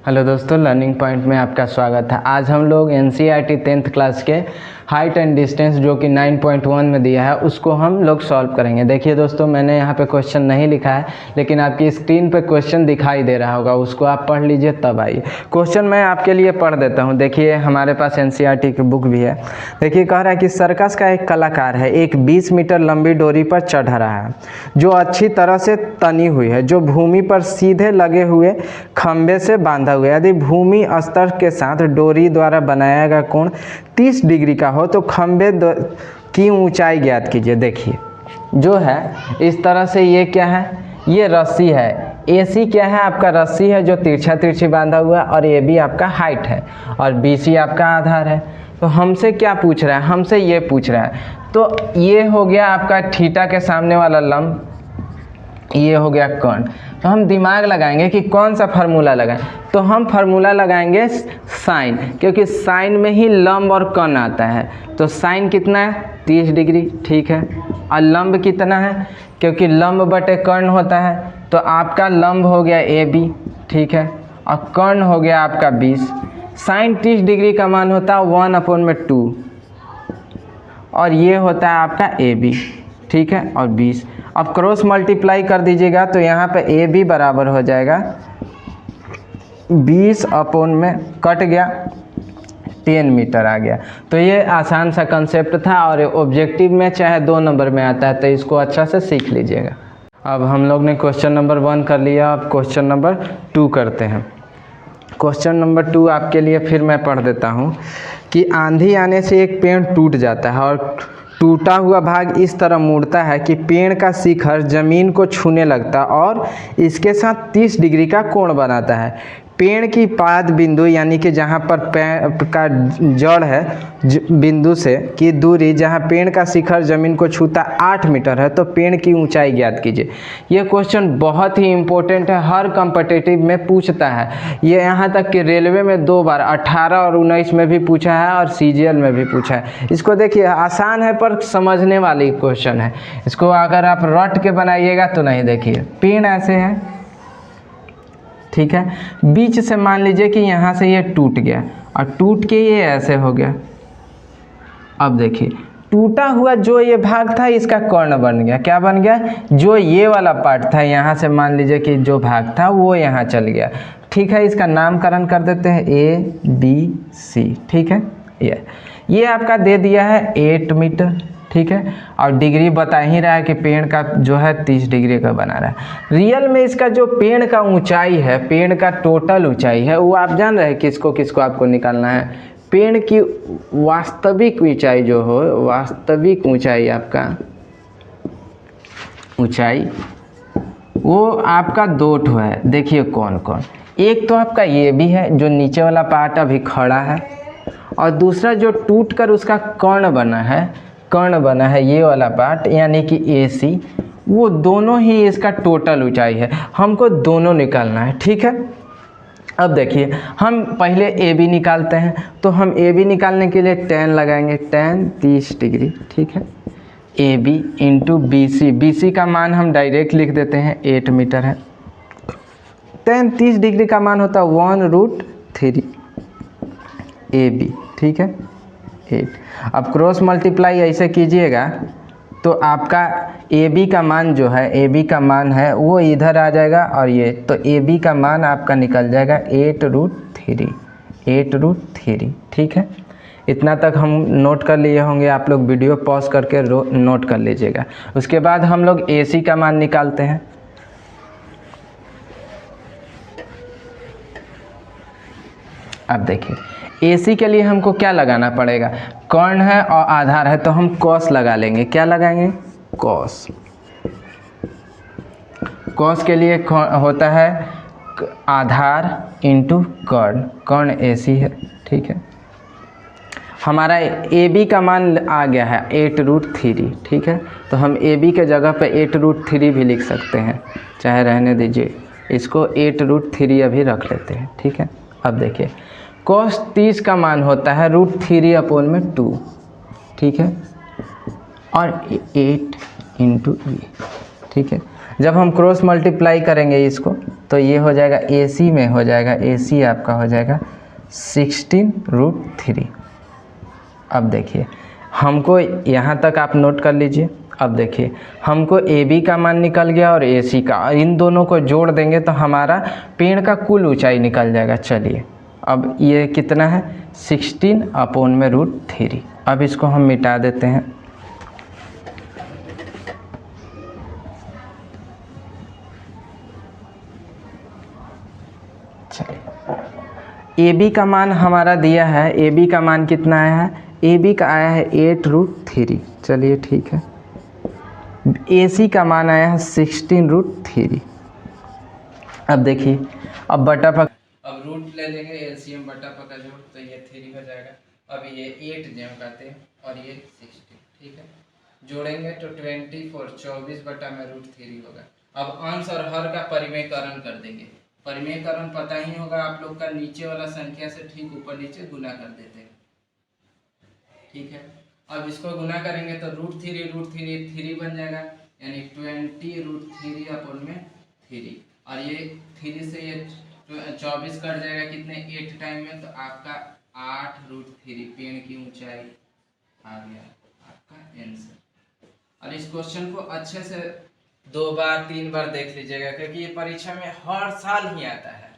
Hello दोस्तों, learning point में आपका स्वागत है। आज हम लोग एनसीईआरटी 10th क्लास के हाइट एंड डिस्टेंस जो कि 9.1 में दिया है उसको हम लोग सॉल्व करेंगे। देखिए दोस्तों, मैंने यहाँ पे क्वेश्चन नहीं लिखा है, लेकिन आपकी स्क्रीन पे क्वेश्चन दिखाई दे रहा होगा, उसको आप पढ़ लीजिए तब आइए। क्वेश्चन मैं आपके लिए पढ़ देता हूँ। देखिए, हमारे पास एनसीईआरटी की बुक भी है। देखिए, कह रहा है कि सर्कस का एक कलाकार है, एक 20 मीटर लंबी डोरी पर चढ़ रहा है जो अच्छी तरह से तनी हुई है, जो भूमि पर सीधे लगे हुए खंभे से बांधा हुआ है। यदि भूमि स्तर के साथ डोरी द्वारा बनाया गया कोण 30 डिग्री का हो तो खंभे की ऊंचाई ज्ञात कीजिए। देखिए, जो है इस तरह से, ये क्या है, ये रस्सी है। AC क्या है, आपका रस्सी है जो तिरछा तिरछी बांधा हुआ है, और AB आपका हाइट है, और BC आपका आधार है। तो हमसे क्या पूछ रहा है, हमसे ये पूछ रहा है। तो ये हो गया आपका थीटा के सामने वाला लंब, ये हो गया कर्ण। तो हम दिमाग लगाएंगे कि कौन सा फार्मूला लगाएं। तो हम फार्मूला लगाएंगे साइन, क्योंकि साइन में ही लंब और कर्ण आता है। तो साइन कितना है, 30 डिग्री, ठीक है। और लंब कितना है, क्योंकि लंब बटे कर्ण होता है, तो आपका लंब हो गया AB, ठीक है, और कर्ण हो गया आपका 20। साइन 30 डिग्री का मान होता है 1/2, और ये होता है आपका AB, ठीक है, और 20। अब क्रॉस मल्टीप्लाई कर दीजिएगा तो यहाँ पे AB बराबर हो जाएगा 20 अपॉन में कट गया 10 मीटर आ गया। तो ये आसान सा कंसेप्ट था, और ऑब्जेक्टिव में चाहे 2 नंबर में आता है, तो इसको अच्छा से सीख लीजिएगा। अब हम लोग ने क्वेश्चन नंबर 1 कर लिया, अब क्वेश्चन नंबर 2 करते हैं। क्वेश्चन नंबर 2 आपके लिए फिर मैं पढ़ देता हूँ कि आंधी आने से एक पेड़ टूट जाता है और टूटा हुआ भाग इस तरह मुड़ता है कि पेड़ का शिखर जमीन को छूने लगता है और इसके साथ 30 डिग्री का कोण बनाता है। पेड़ की पाद बिंदु, यानी कि जहाँ पर पेड़ का जड़ है, बिंदु से की दूरी जहाँ पेड़ का शिखर जमीन को छूता 8 मीटर है, तो पेड़ की ऊंचाई ज्ञात कीजिए। यह क्वेश्चन बहुत ही इंपॉर्टेंट है, हर कॉम्पिटिटिव में पूछता है। ये यहाँ तक कि रेलवे में 2 बार 18 और 19 में भी पूछा है, और CGL में भी पूछा है। इसको देखिए, आसान है पर समझने वाली क्वेश्चन है। इसको अगर आप रट के बनाइएगा तो नहीं। देखिए, पेड़ ऐसे है, ठीक है, बीच से मान लीजिए कि यहाँ से ये टूट गया, और टूट के ये ऐसे हो गया। अब देखिए, टूटा हुआ जो ये भाग था इसका कर्ण बन गया। क्या बन गया, जो ये वाला पार्ट था, यहाँ से मान लीजिए कि जो भाग था वो यहाँ चल गया, ठीक है। इसका नामकरण कर देते हैं ABC, ठीक है। ये आपका दे दिया है 8 मीटर, ठीक है, और डिग्री बता ही रहा है कि पेड़ का जो है 30 डिग्री का बना रहा है। रियल में इसका जो पेड़ का ऊंचाई है, पेड़ का टोटल ऊंचाई है, वो आप जान रहे हैं किसको किसको आपको निकालना है। पेड़ की वास्तविक ऊंचाई जो हो, वास्तविक ऊंचाई, आपका ऊंचाई वो आपका 2 ठो है। देखिए कौन कौन, एक तो आपका ये भी है जो नीचे वाला पार्ट अभी खड़ा है, और दूसरा जो टूट कर उसका कर्ण बना है ये वाला पार्ट, यानी कि AC। वो दोनों ही इसका टोटल ऊंचाई है, हमको दोनों निकालना है, ठीक है। अब देखिए, हम पहले AB निकालते हैं। तो हम AB निकालने के लिए tan लगाएंगे, tan 30 डिग्री, ठीक है। AB इंटू BC का मान हम डायरेक्ट लिख देते हैं, 8 मीटर है। tan 30 डिग्री का मान होता है 1√3 AB, ठीक है, 8। अब क्रॉस मल्टीप्लाई ऐसे कीजिएगा तो आपका AB का मान जो है, AB का मान है वो इधर आ जाएगा, और ये तो AB का मान आपका निकल जाएगा 8√3, ठीक है। इतना तक हम नोट कर लिए होंगे, आप लोग वीडियो पॉज करके नोट कर लीजिएगा। उसके बाद हम लोग AC का मान निकालते हैं। अब देखिए, AC के लिए हमको क्या लगाना पड़ेगा, कर्ण है और आधार है, तो हम कॉस लगा लेंगे। क्या लगाएंगे, कॉस। कॉस के लिए होता है आधार इंटू कर्ण AC है, ठीक है। हमारा AB का मान आ गया है 8√3, ठीक है। तो हम AB के जगह पे 8√3 भी लिख सकते हैं, चाहे रहने दीजिए, इसको 8√3 अभी रख लेते हैं, ठीक है। अब देखिए, cos 30 का मान होता है √3/2, ठीक है, और 8 इंटू E, ठीक है। जब हम क्रॉस मल्टीप्लाई करेंगे इसको तो ये हो जाएगा AC में हो जाएगा, AC आपका हो जाएगा 16√3। अब देखिए हमको यहाँ तक आप नोट कर लीजिए। अब देखिए हमको AB का मान निकल गया और AC का, इन दोनों को जोड़ देंगे तो हमारा पेड़ का कुल ऊंचाई निकल जाएगा। चलिए अब ये कितना है 16/√3। अब इसको हम मिटा देते हैं। चलिए AB का मान हमारा दिया है, AB का मान कितना आया है, AB का आया है 8√3। चलिए ठीक है। AC का मान आया है 16√3। अब देखिए अब बटा पक, अब रूट ले लेंगे, LCM बटा पका जोड़ तो ये 3 हो जाएगा। अब ये 8 जेम करते हैं और ये 16, ठीक है। जोड़ेंगे तो 24/3 होगा। अब अंश और हर का परिमेयकरण कर देंगे। परिमेयकरण पता ही होगा आप लोग का, नीचे वाला संख्या से ठीक ऊपर नीचे गुना कर देते हैं, ठीक है। अब इसको गुना करेंगे तो √3 बन जाएगा, यानी 20√3/3। और ये 3 से ये 24 कट जाएगा कितने 8 टाइम में, तो आपका 8√3 पेड़ की ऊंचाई आ गया आपका आंसर। और इस क्वेश्चन को अच्छे से 2 बार 3 बार देख लीजिएगा, क्योंकि ये परीक्षा में हर साल ही आता है।